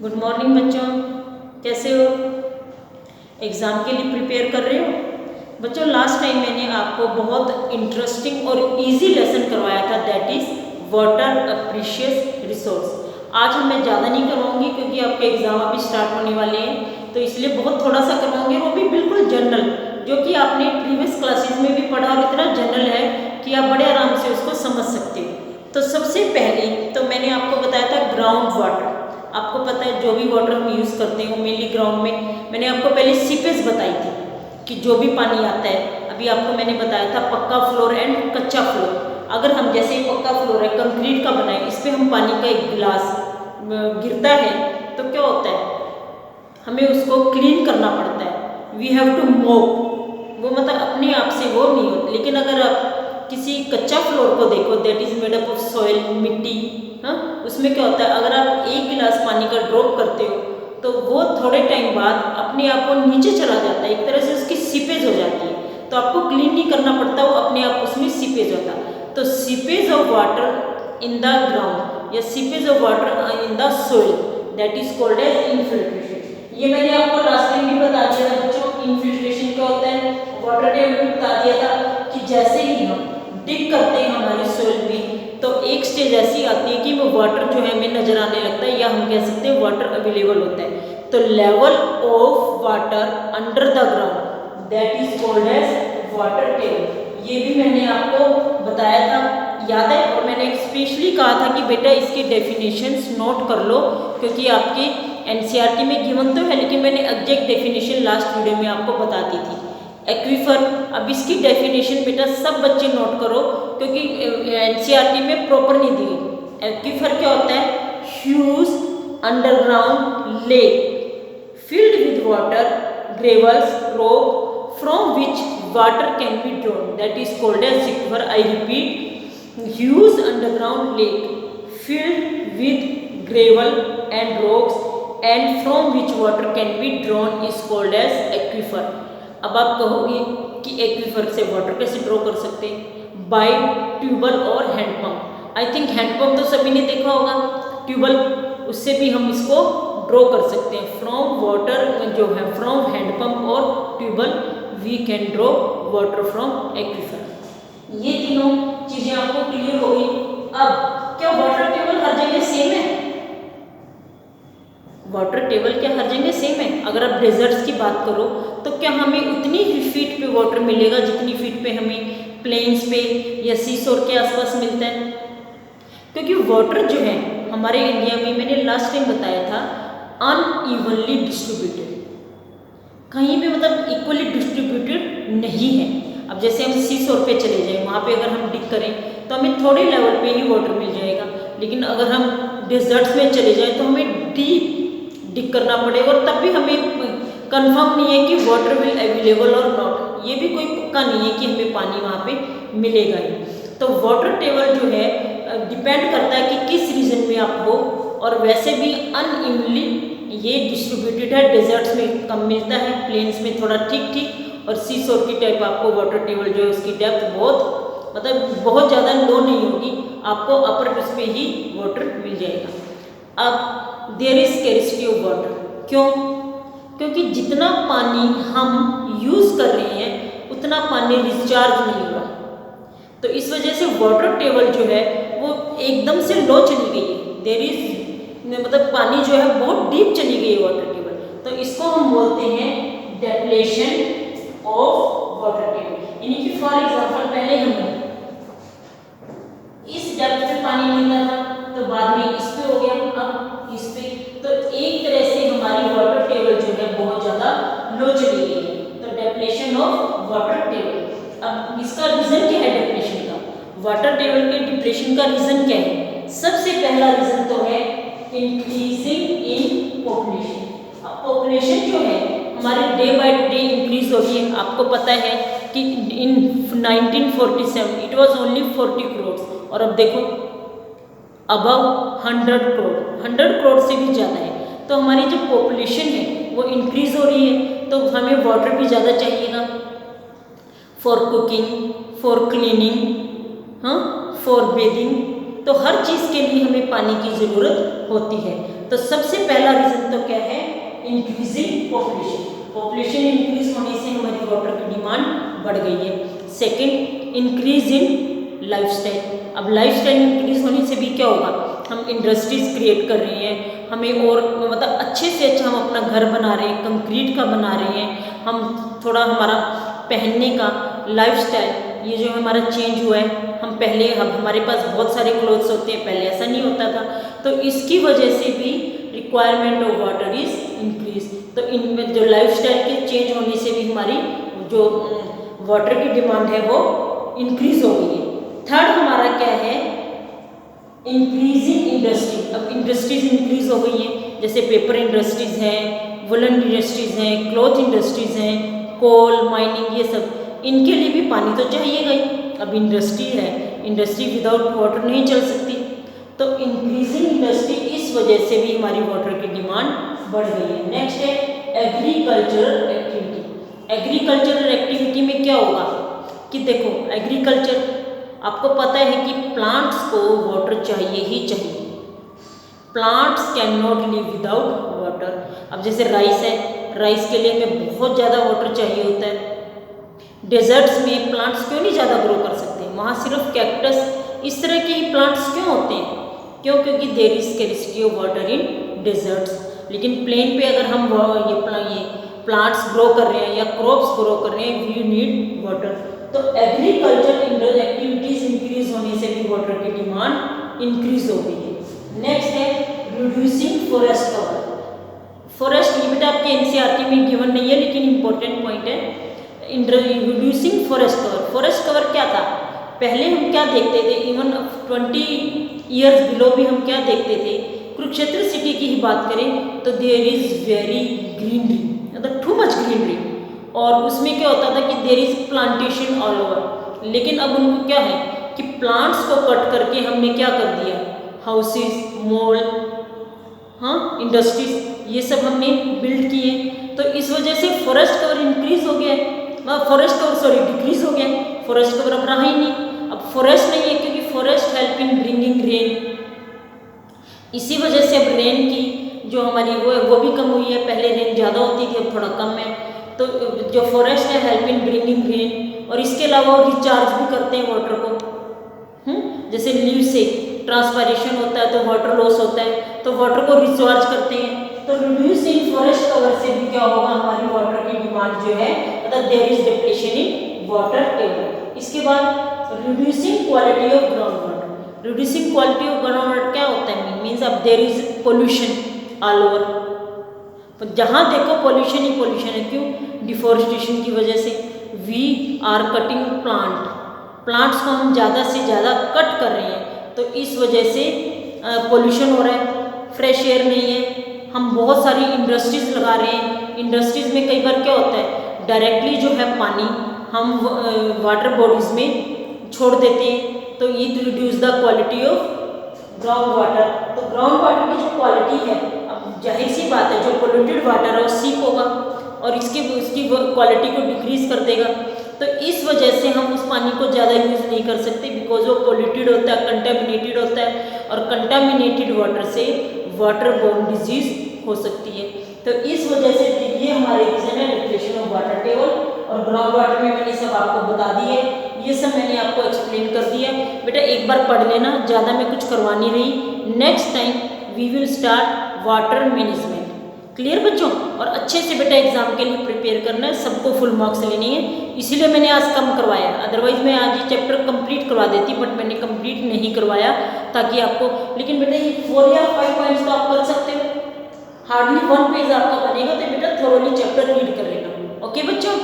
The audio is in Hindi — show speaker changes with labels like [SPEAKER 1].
[SPEAKER 1] गुड मॉर्निंग बच्चों, कैसे हो? एग्ज़ाम के लिए प्रिपेयर कर रहे हो? बच्चों, लास्ट टाइम मैंने आपको बहुत इंटरेस्टिंग और इजी लेसन करवाया था, that is water a precious resource. आज मैं ज़्यादा नहीं करवाऊंगी क्योंकि आपके एग्ज़ाम अभी स्टार्ट होने वाले हैं, तो इसलिए बहुत थोड़ा सा करवाऊंगी, वो भी बिल्कुल जनरल, जो कि आपने प्रीवियस क्लासेस में भी पढ़ा और इतना जनरल है कि आप बड़े आराम से उसको समझ सकते हो। तो सबसे पहले तो मैंने आपको बताया था ग्राउंड वाटर। आपको पता है जो भी वाटर हम यूज़ करते हैं मेनली ग्राउंड में। मैंने आपको पहले सीपेज बताई थी कि जो भी पानी आता है, अभी आपको मैंने बताया था पक्का फ्लोर एंड कच्चा फ्लोर। अगर हम जैसे पक्का फ्लोर है, कंक्रीट का बना है, इस पर हम पानी का एक गिलास गिरता है तो क्या होता है, हमें उसको क्लीन करना पड़ता है। वी हैव टू मोप, वो मतलब अपने आप से वो नहीं होता। लेकिन अगर आप किसी कच्चा फ्लोर को देखो, that is made up of soil, मिट्टी, हाँ, उसमें क्या होता है, अगर आप एक गिलास पानी का ड्रॉप करते हो तो वो थोड़े टाइम बाद अपने आप को नीचे चला जाता है, एक तरह से उसकी सीपेज हो जाती है, तो आपको क्लीन नहीं करना पड़ता, वो अपने आप उसमें सीपेज होता है। तो seepage of water in the ground या seepage of water in the soil, that is called as infiltration. ये मैंने आपको लास्ट टाइम भी बता दिया था बच्चों, इनफिल्ट्रेशन क्या होता है, वाटर टेबल भी बता दिया था कि जैसे ही हम डिग करते हैं हमारे सोइल में, तो एक स्टेज ऐसी आती है कि वो वाटर जो है हमें नजर आने लगता है, या हम कह सकते हैं वाटर अवेलेबल होता है। तो level of water under the ground, that is called as water table. ये भी मैंने आपको बताया था, याद है? और मैंने स्पेशली कहा था कि बेटा इसकी डेफिनेशंस नोट कर लो, क्योंकि आपके एनसीईआरटी में गिवन तो है, लेकिन मैंने एग्जैक्ट डेफिनेशन लास्ट वीडियो में आपको बता दी थी। एक्वीफर, अब इसकी डेफिनेशन बेटा सब बच्चे नोट करो, क्योंकि एनसीईआरटी में प्रॉपर नहीं दी गई। एक्वीफर क्या होता है, huge underground lake filled with water, gravels, rock from which water can be drawn, that is called as aquifer. I repeat, huge underground lake filled with gravel and rocks and from which water can be drawn is called as aquifer. अब आप कहोगे कि एक्वीफर से वाटर कैसे ड्रॉ कर सकते हैं? बाय ट्यूबल और हैंडपम्प। आई थिंक हैंडपम्प तो सभी ने देखा होगा, ट्यूबल, उससे भी हम इसको ड्रॉ कर सकते हैं। फ्रॉम वाटर जो है, फ्रॉम हैंडपम्प और tubewell we can draw water from aquifer. ये तीनों चीजें आपको क्लियर हो गई। अब क्या वाटर टेबल हर जगह सेम है? वाटर टेबल क्या हर जगह सेम है? अगर आप डेजर्ट्स की बात करो तो क्या हमें उतनी ही फीट पे वाटर मिलेगा जितनी फीट पे हमें प्लेन्स पे या सीशोर के आसपास मिलता है? क्योंकि वाटर जो है हमारे इंडिया में, मैंने लास्ट टाइम बताया था, अनइवनली डिस्ट्रीब्यूटेड, कहीं भी मतलब इक्वली डिस्ट्रीब्यूटेड नहीं है। अब जैसे हम सीशोर पे चले जाएं, वहाँ पे अगर हम डिग करें तो हमें थोड़े लेवल पे ही वाटर मिल जाएगा, लेकिन अगर हम डेजर्ट्स में चले जाएं तो हमें डीप डिग करना पड़ेगा, और तब भी हमें कंफर्म नहीं है कि वाटर विल अवेलेबल और नॉट। ये भी कोई पक्का नहीं है कि हमें पानी वहाँ पे मिलेगा ही। तो वाटर टेबल जो है डिपेंड करता है कि किस रीजन में आप हो, और वैसे भी अनइवनली ये डिस्ट्रीब्यूटेड है। डेजर्ट्स में कम मिलता है, प्लेन्स में थोड़ा ठीक ठीक, और सीशोर की टाइप आपको वाटर टेबल जो है उसकी डेप्थ बहुत मतलब बहुत ज़्यादा लो नहीं होगी, आपको अपर उस पे ही वाटर मिल जाएगा। अब there is scarcity of water, क्यों? क्योंकि जितना पानी हम यूज़ कर रहे हैं उतना पानी रिचार्ज नहीं हो रहा, तो इस वजह से वाटर टेबल जो है वो एकदम से लो चली गई है। देयर इज मतलब पानी जो है बहुत डीप चली गई है वाटर टेबल, तो इसको हम बोलते हैं डेप्लेशन ऑफ वाटर टेबल। यानी कि फॉर एग्जांपल पहले हमें इस डेप्थ से पानी मिलता था, तो बाद में इस पे हो गया, अब इस पे, तो एक तरह से हमारी वाटर टेबल जो है बहुत ज़्यादा लो चली गई है, तो डेप्लेशन ऑफ वाटर टेबल। अब इसका रीजन क्या है डिप्लेशन का? वाटर टेबल के डिप्लेशन का रीजन क्या है? सबसे पहला रीजन तो है इंक्रीजिंग इन पॉपुलेशन। अब पॉपुलेशन जो है हमारे डे बाय डे इंक्रीज हो रही है। आपको पता है कि इन 1947 इट वाज ओनली 40 करोड़, और अब देखो अबव 100 करोड़, 100 करोड़ से भी ज़्यादा है। तो हमारी जो पॉपुलेशन है वो इंक्रीज हो रही है, तो हमें वाटर भी ज़्यादा चाहिएगा फॉर कुकिंग, फॉर क्लीनिंग, हाँ, फॉर बेदिंग, तो हर चीज़ के लिए हमें पानी की ज़रूरत होती है। तो सबसे पहला रीजन तो क्या है, इंक्रीजिंग पॉपुलेशन। पॉपुलेशन इंक्रीज होने से हमारी वाटर की डिमांड बढ़ गई है। Second, increase in lifestyle. अब लाइफस्टाइल इंक्रीज होने से भी क्या होगा, हम इंडस्ट्रीज क्रिएट कर रहे हैं, हमें और मतलब अच्छे से अच्छा हम अपना घर बना रहे हैं, कंक्रीट का बना रहे हैं, हम थोड़ा हमारा पहनने का लाइफस्टाइल ये जो हमारा चेंज हुआ है। हम पहले हमारे पास बहुत सारे क्लोथ्स होते हैं, पहले ऐसा नहीं होता था, तो इसकी वजह से भी requirement of water is increase. तो इनमें जो लाइफस्टाइल के चेंज होने से भी हमारी जो वाटर की डिमांड है वो इंक्रीज हो गई है। थर्ड हमारा क्या है, इंक्रीजिंग इंडस्ट्री। अब इंडस्ट्रीज इंक्रीज हो गई हैं, जैसे पेपर इंडस्ट्रीज हैं, वुलन इंडस्ट्रीज हैं, क्लॉथ इंडस्ट्रीज हैं, कोल माइनिंग, ये सब, इनके लिए भी पानी तो चाहिएगा ही। अब इंडस्ट्री है, इंडस्ट्री विदाउट वाटर नहीं चल सकती, तो इंक्रीजिंग इंडस्ट्री इस वजह से भी हमारी वाटर की डिमांड बढ़ गई है। नेक्स्ट है एग्रीकल्चरल एक्टिविटी। एग्रीकल्चरल एक्टिविटी में क्या होगा कि देखो, एग्रीकल्चर आपको पता है कि प्लांट्स को वाटर चाहिए ही चाहिए, plants can not live without water. अब जैसे राइस है, राइस के लिए हमें बहुत ज़्यादा वाटर चाहिए होता है। डेजर्ट्स में प्लांट्स क्यों नहीं ज़्यादा ग्रो कर सकते, वहाँ सिर्फ कैक्टस इस तरह के ही प्लांट्स क्यों होते हैं, क्यों, क्योंकि there is scarcity of water in deserts. लेकिन प्लेन पे अगर हम ये प्लांट्स ग्रो कर रहे हैं या क्रॉप्स ग्रो कर रहे हैं, वी नीड वाटर। तो एग्रीकल्चर एक्टिविटीज इंक्रीज होने से भी वाटर की डिमांड इंक्रीज हो गई है। नेक्स्ट है रिड्यूसिंग फॉरेस्ट कवर। फॉरेस्ट ये बेटा आपके एनसीईआरटी में गिवन नहीं है, लेकिन इंपॉर्टेंट पॉइंट है, reducing forest cover. Forest cover क्या था, पहले हम क्या देखते थे, इवन 20 ईयर्स बिलो भी हम क्या देखते थे, कुरुक्षेत्र सिटी की ही बात करें तो देयर इज वेरी ग्रीनरी, मतलब टू मच ग्रीनरी, और उसमें क्या होता था कि there is plantation all over. लेकिन अब उनको क्या है कि प्लांट्स को कट करके हमने क्या कर दिया, हाउसेस, मॉल, हाँ, इंडस्ट्रीज, ये सब हमने बिल्ड किए, तो इस वजह से फॉरेस्ट कवर इंक्रीज हो गया है, फॉरेस्ट कवर डिक्रीज हो गया, फॉरेस्ट कवर अब रहा ही नहीं। अब फॉरेस्ट नहीं है क्योंकि forest help in bringing rain, इसी वजह से अब रेन की जो हमारी वो भी कम हुई है, पहले रेन ज़्यादा होती थी, अब थोड़ा कम है। तो जो फॉरेस्ट है हेल्प इन ब्रिंगिंग रेन, और इसके अलावा वो रिचार्ज भी करते हैं वाटर को, जैसे लीव से ट्रांसपायरेशन होता है तो वाटर लॉस होता है, तो वाटर को रिचार्ज करते हैं। तो रिड्यूसिंग फॉरेस्ट कवर से भी क्या होगा, हमारी वाटर की डिमांड जो है, मतलब there is depletion in water table. इसके बाद reducing quality of ground water. Reducing quality of ground water क्या होता है, मीन्स अब there is pollution all over, तो जहाँ देखो पोल्यूशन ही पोल्यूशन है। क्यों, डिफॉरेस्टेशन की वजह से। वी आर कटिंग प्लांट्स को हम ज़्यादा से ज़्यादा कट कर रहे हैं, तो इस वजह से पोल्यूशन हो रहा है, फ्रेश एयर नहीं है। हम बहुत सारी इंडस्ट्रीज लगा रहे हैं, इंडस्ट्रीज में कई बार क्या होता है, डायरेक्टली जो है पानी हम वाटर बॉडीज़ में छोड़ देते हैं, तो it reduce the quality of ground water. तो ग्राउंड वाटर की जो क्वालिटी है, अब जाहिर सी बात है, जो पोल्यूटेड वाटर है वो सीप होगा और उसकी क्वालिटी को डिक्रीज कर देगा। तो इस वजह से हम उस पानी को ज़्यादा यूज़ नहीं कर सकते, बिकॉज वो पोल्यूटेड होता है, कंटेमिनेटेड होता है, और कंटेमिनेटेड वाटर से वाटर बोर्न डिजीज हो सकती है। तो इस वजह से ये हमारे रीजन है डिप्लेशन ऑफ वाटर टेबल। और ग्राउंड वाटर में मैंने सब आपको बता दी है, ये सब मैंने आपको एक्सप्लेन कर दिया। बेटा एक बार पढ़ लेना, ज़्यादा मैं कुछ करवा नहीं रही। Next time we will start water management. Clear बच्चों, और अच्छे से बेटा एग्जाम के लिए प्रिपेयर करना है, सबको फुल मार्क्स लेने हैं, इसीलिए मैंने आज कम करवाया, अदरवाइज मैं आज ये चैप्टर कंप्लीट करवा देती, बट मैंने कंप्लीट नहीं करवाया ताकि आपको। लेकिन बेटा ये 4 या 5 पॉइंट्स तो आप कर सकते हो, हार्डली 1 पेज आपका बनेगा, तो बेटा थोरोली चैप्टर रीड कर लेना। ओके बच्चों।